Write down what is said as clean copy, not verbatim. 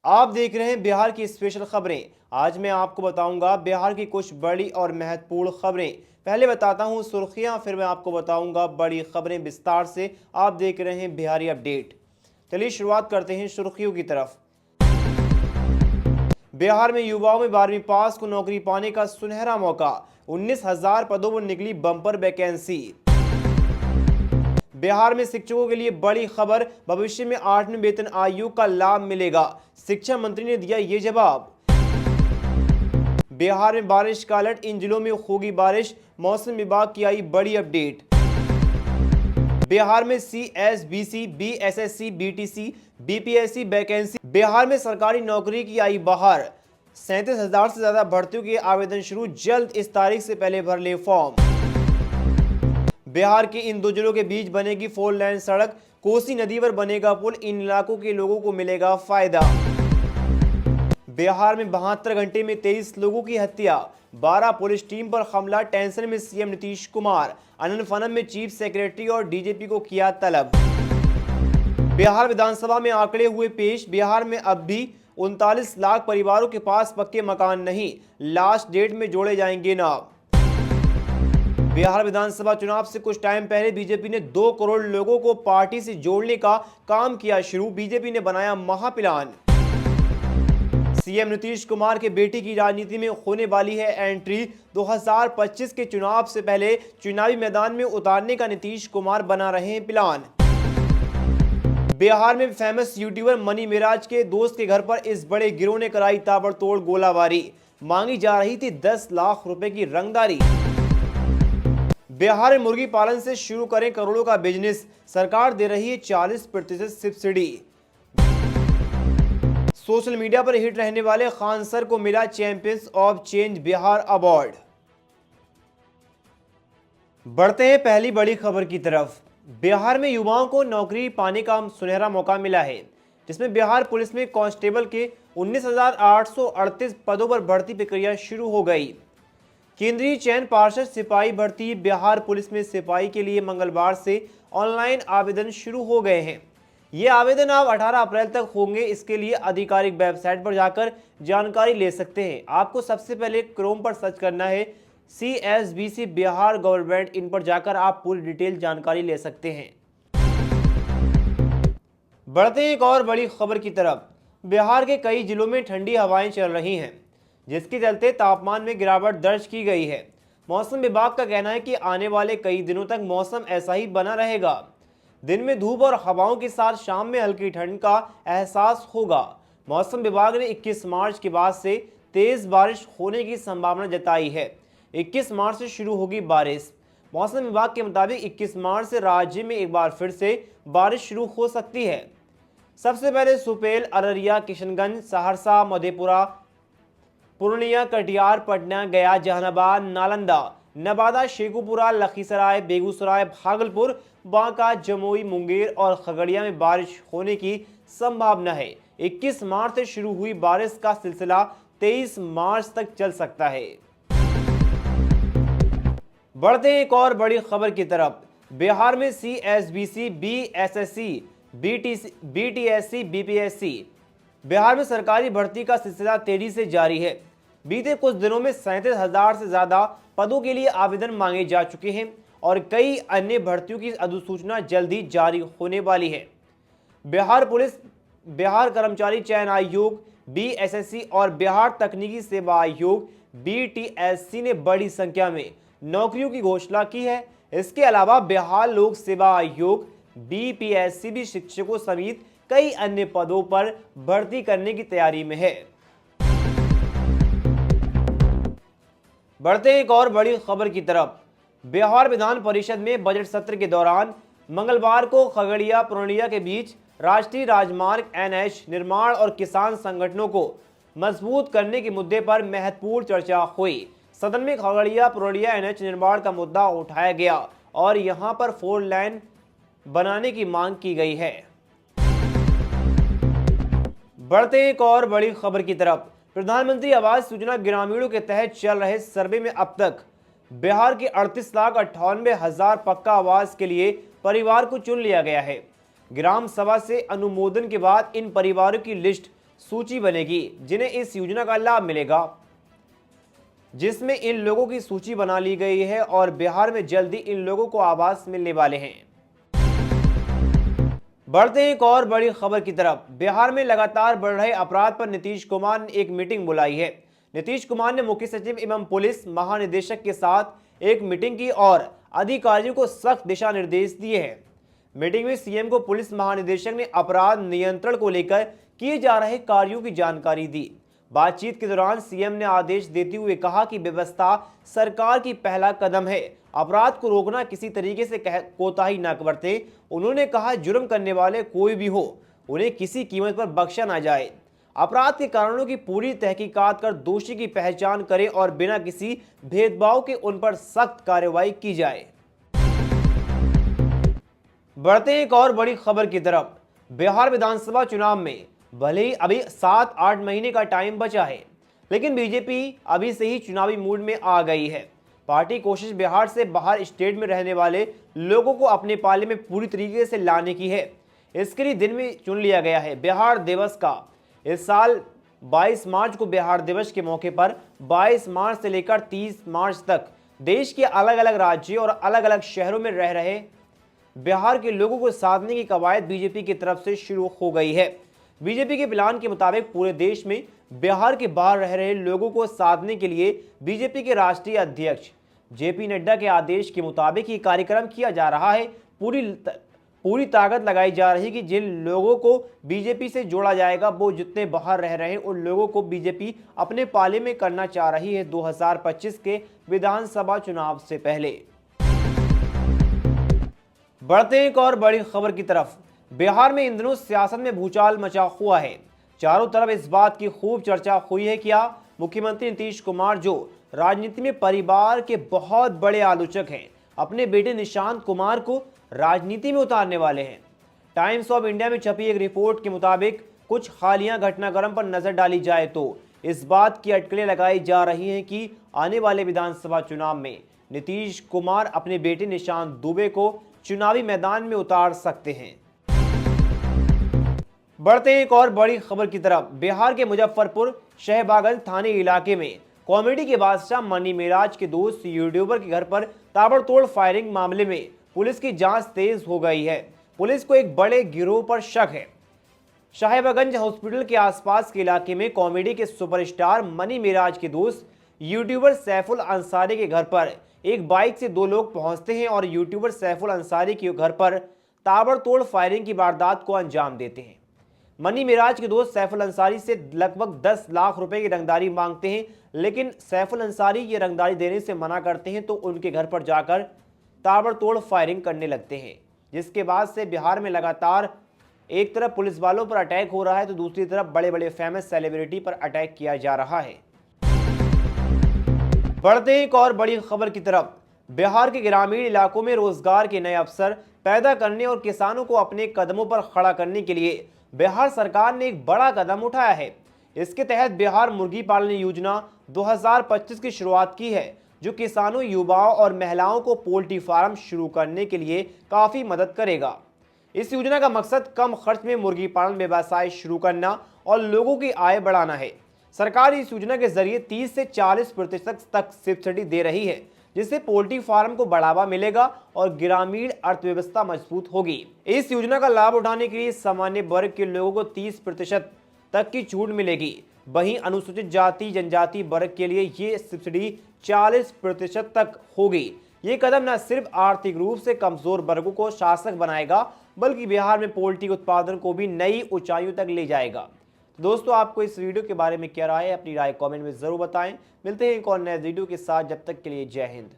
आप देख रहे हैं बिहार की स्पेशल खबरें। आज मैं आपको बताऊंगा बिहार की कुछ बड़ी और महत्वपूर्ण खबरें। पहले बताता हूं सुर्खियां, फिर मैं आपको बताऊंगा बड़ी खबरें विस्तार से। आप देख रहे हैं बिहारी अपडेट। चलिए शुरुआत करते हैं सुर्खियों की तरफ। बिहार में युवाओं में 12वीं पास को नौकरी पाने का सुनहरा मौका। 19,000 पदों पर निकली बम्पर वैकेंसी। बिहार में शिक्षकों के लिए बड़ी खबर, भविष्य में 8वें वेतन आयोग का लाभ मिलेगा। शिक्षा मंत्री ने दिया ये जवाब। बिहार में बारिश का अलर्ट, इन जिलों में होगी बारिश, मौसम विभाग की आई बड़ी अपडेट। बिहार में CSBC, BSSC, BTC, BPSC vacancy. Bihar में सरकारी नौकरी की आई बहार। 37,000 से ज्यादा भर्तियों के आवेदन शुरू, जल्द इस तारीख से पहले भर ले फॉर्म। बिहार के इन दो जिलों के बीच बनेगी 4 लेन सड़क, कोसी नदी पर बनेगा पुल, इन इलाकों के लोगों को मिलेगा फायदा। बिहार में 72 घंटे में 23 लोगों की हत्या, 12 पुलिस टीम पर हमला, टेंशन में सीएम नीतीश कुमार, अनन फनन में चीफ सेक्रेटरी और डीजीपी को किया तलब। बिहार विधानसभा में आंकड़े हुए पेश, बिहार में अब भी 39 लाख परिवारों के पास पक्के मकान नहीं, लास्ट डेट में जोड़े जाएंगे नाम। बिहार विधानसभा चुनाव से कुछ टाइम पहले बीजेपी ने 2 करोड़ लोगों को पार्टी से जोड़ने का काम किया शुरू, बीजेपी ने बनाया महाप्लान। सीएम नीतीश कुमार के बेटे की राजनीति में होने वाली है एंट्री, 2025 के चुनाव से पहले चुनावी मैदान में उतारने का नीतीश कुमार बना रहे हैं प्लान। बिहार में फेमस यूट्यूबर मनी मिराज के दोस्त के घर पर इस बड़े गिरोह ने कराई ताबड़तोड़ गोलाबारी, मांगी जा रही थी 10 लाख रुपए की रंगदारी। बिहार में मुर्गी पालन से शुरू करें करोड़ों का बिजनेस, सरकार दे रही है 40% सब्सिडी। सोशल मीडिया पर हिट रहने वाले खान सर को मिला champions of change Bihar award. बढ़ते हैं पहली बड़ी खबर की तरफ। बिहार में युवाओं को नौकरी पाने का सुनहरा मौका मिला है, जिसमें बिहार पुलिस में कांस्टेबल के 19,838 पदों पर भर्ती प्रक्रिया शुरू हो गई। केंद्रीय चयन पार्षद सिपाही भर्ती बिहार पुलिस में सिपाही के लिए मंगलवार से ऑनलाइन आवेदन शुरू हो गए हैं। ये आवेदन अब 18 अप्रैल तक होंगे। इसके लिए आधिकारिक वेबसाइट पर जाकर जानकारी ले सकते हैं। आपको सबसे पहले क्रोम पर सर्च करना है CSBC बिहार गवर्नमेंट, इन पर जाकर आप पूरी डिटेल जानकारी ले सकते हैं। बढ़ते हैं एक और बड़ी खबर की तरफ। बिहार के कई जिलों में ठंडी हवाएं चल रही हैं, जिसके चलते तापमान में गिरावट दर्ज की गई है। मौसम विभाग का कहना है कि आने वाले कई दिनों तक मौसम ऐसा ही बना रहेगा। दिन में धूप और हवाओं के साथ शाम में हल्की ठंड का एहसास होगा। मौसम विभाग ने 21 मार्च के बाद से तेज बारिश होने की संभावना जताई है। 21 मार्च से शुरू होगी बारिश। मौसम विभाग के मुताबिक 21 मार्च से राज्य में एक बार फिर से बारिश शुरू हो सकती है। सबसे पहले सुपौल, अररिया, किशनगंज, सहरसा, मधेपुरा, पूर्णिया, कटिहार, पटना, गया, जहानाबाद, नालंदा, नवादा, शेखुपुरा, लखीसराय, बेगूसराय, भागलपुर, बांका, जमुई, मुंगेर और खगड़िया में बारिश होने की संभावना है। 21 मार्च से शुरू हुई बारिश का सिलसिला 23 मार्च तक चल सकता है। बढ़ते हैं एक और बड़ी खबर की तरफ। बिहार में CSBC, BSSC, BTSC, BPSC Bihar में सरकारी भर्ती का सिलसिला तेजी से जारी है। बीते कुछ दिनों में 37,000 से ज्यादा पदों के लिए आवेदन मांगे जा चुके हैं और कई अन्य भर्तियों की अधिसूचना जल्द ही जारी होने वाली है। बिहार पुलिस, बिहार कर्मचारी चयन आयोग BSSC और बिहार तकनीकी सेवा आयोग BTSC ने बड़ी संख्या में नौकरियों की घोषणा की है। इसके अलावा बिहार लोक सेवा आयोग BPSC भी शिक्षकों समेत कई अन्य पदों पर भर्ती करने की तैयारी में है। बढ़ते एक और बड़ी खबर की तरफ। बिहार विधान परिषद में बजट सत्र के दौरान मंगलवार को खगड़िया पूर्णिया के बीच राष्ट्रीय राजमार्ग NH निर्माण और किसान संगठनों को मजबूत करने के मुद्दे पर महत्वपूर्ण चर्चा हुई। सदन में खगड़िया पूर्णिया NH निर्माण का मुद्दा उठाया गया और यहां पर 4 लेन बनाने की मांग की गई है। बढ़ते एक और बड़ी खबर की तरफ। प्रधानमंत्री आवास योजना ग्रामीणों के तहत चल रहे सर्वे में अब तक बिहार के 38,98,000 पक्का आवास के लिए परिवार को चुन लिया गया है। ग्राम सभा से अनुमोदन के बाद इन परिवारों की लिस्ट सूची बनेगी जिन्हें इस योजना का लाभ मिलेगा, जिसमें इन लोगों की सूची बना ली गई है और बिहार में जल्दी इन लोगों को आवास मिलने वाले हैं। बढ़ते एक और बड़ी खबर की तरफ। बिहार में लगातार बढ़ रहे अपराध पर नीतीश कुमार ने एक मीटिंग बुलाई है। नीतीश कुमार ने मुख्य सचिव एवं पुलिस महानिदेशक के साथ एक मीटिंग की और अधिकारियों को सख्त दिशा निर्देश दिए हैं। मीटिंग में सीएम को पुलिस महानिदेशक ने अपराध नियंत्रण को लेकर किए जा रहे कार्यों की जानकारी दी। बातचीत के दौरान सीएम ने आदेश देते हुए कहा कि व्यवस्था सरकार की पहला कदम है, अपराध को रोकना, किसी तरीके से कोताही न बरते। उन्होंने कहा जुर्म करने वाले कोई भी हो उन्हें किसी कीमत पर बख्शा ना जाए। अपराध के कारणों की पूरी तहकीकात कर दोषी की पहचान करें और बिना किसी भेदभाव के उन पर सख्त कार्रवाई की जाए। बढ़ते एक और बड़ी खबर की तरफ। बिहार विधानसभा चुनाव में भले ही अभी 7-8 महीने का टाइम बचा है, लेकिन बीजेपी अभी से ही चुनावी मूड में आ गई है। पार्टी कोशिश बिहार से बाहर स्टेट में रहने वाले लोगों को अपने पाले में पूरी तरीके से लाने की है। इसके लिए दिन में चुन लिया गया है बिहार दिवस का। इस साल 22 मार्च को बिहार दिवस के मौके पर 22 मार्च से लेकर 30 मार्च तक देश के अलग अलग राज्यों और अलग अलग शहरों में रह रहे बिहार के लोगों को साधने की कवायद बीजेपी की तरफ से शुरू हो गई है। बीजेपी के प्लान के मुताबिक पूरे देश में बिहार के बाहर रह रहे लोगों को साधने के लिए बीजेपी के राष्ट्रीय अध्यक्ष जेपी नड्डा के आदेश के मुताबिक ये कार्यक्रम किया जा रहा है। पूरी ताकत लगाई जा रही है कि जिन लोगों को बीजेपी से जोड़ा जाएगा, वो जितने बाहर रह रहे हैं उन लोगों को बीजेपी अपने पाले में करना चाह रही है 2025 के विधानसभा चुनाव से पहले। बढ़ते एक और बड़ी खबर की तरफ। बिहार में इन दिनों सियासत में भूचाल मचा हुआ है। चारों तरफ इस बात की खूब चर्चा हुई है क्या मुख्यमंत्री नीतीश कुमार, जो राजनीति में परिवार के बहुत बड़े आलोचक हैं, अपने बेटे निशांत कुमार को राजनीति में उतारने वाले हैं। टाइम्स ऑफ इंडिया में छपी एक रिपोर्ट के मुताबिक कुछ हालिया घटनाक्रम पर नजर डाली जाए तो इस बात की अटकलें लगाई जा रही हैं कि आने वाले विधानसभा चुनाव में नीतीश कुमार अपने बेटे निशांत दुबे को चुनावी मैदान में उतार सकते हैं। बढ़ते एक और बड़ी खबर की तरफ। बिहार के मुजफ्फरपुर शहबागंज थाने इलाके में कॉमेडी के बादशाह मनी मेराज के दोस्त यूट्यूबर के घर पर ताबड़तोड़ फायरिंग मामले में पुलिस की जांच तेज हो गई है। पुलिस को एक बड़े गिरोह पर शक है। शाहबागंज हॉस्पिटल के आसपास के इलाके में कॉमेडी के सुपरस्टार मनी मेराज के दोस्त यूट्यूबर सैफुल अंसारी के घर पर एक बाइक से 2 लोग पहुंचते हैं और यूट्यूबर सैफुल अंसारी के घर पर ताबड़तोड़ फायरिंग की वारदात को अंजाम देते हैं। मनी मेराज के दोस्त सैफुल अंसारी से लगभग 10 लाख रुपए की रंगदारी मांगते हैं, लेकिन सैफुल अंसारी ये रंगदारी देने से मना करते हैं तो उनके घर पर जाकर ताबड़तोड़ फायरिंग करने लगते हैं। जिसके बाद से बिहार में लगातार एक तरफ पुलिस वालों पर अटैक हो रहा है तो दूसरी तरफ बड़े बड़े फेमस सेलिब्रिटी पर अटैक किया जा रहा है। बढ़ते एक और बड़ी खबर की तरफ। बिहार के ग्रामीण इलाकों में रोजगार के नए अवसर पैदा करने और किसानों को अपने कदमों पर खड़ा करने के लिए बिहार सरकार ने एक बड़ा कदम उठाया है। इसके तहत बिहार मुर्गी पालन योजना 2025 की शुरुआत की है, जो किसानों, युवाओं और महिलाओं को पोल्ट्री फार्म शुरू करने के लिए काफी मदद करेगा। इस योजना का मकसद कम खर्च में मुर्गी पालन व्यवसाय शुरू करना और लोगों की आय बढ़ाना है। सरकार इस योजना के जरिए 30 से 40% तक सब्सिडी दे रही है, जिससे पोल्ट्री फार्म को बढ़ावा मिलेगा और ग्रामीण अर्थव्यवस्था मजबूत होगी। इस योजना का लाभ उठाने के लिए सामान्य वर्ग के लोगों को 30% तक की छूट मिलेगी। वहीं अनुसूचित जाति जनजाति वर्ग के लिए ये सब्सिडी 40% तक होगी। ये कदम न सिर्फ आर्थिक रूप से कमजोर वर्गों को शासक बनाएगा, बल्कि बिहार में पोल्ट्री उत्पादन को भी नई ऊंचाइयों तक ले जाएगा। तो दोस्तों, आपको इस वीडियो के बारे में क्या राय है, अपनी राय कमेंट में जरूर बताएं। मिलते हैं एक और नए वीडियो के साथ, जब तक के लिए जय हिंद।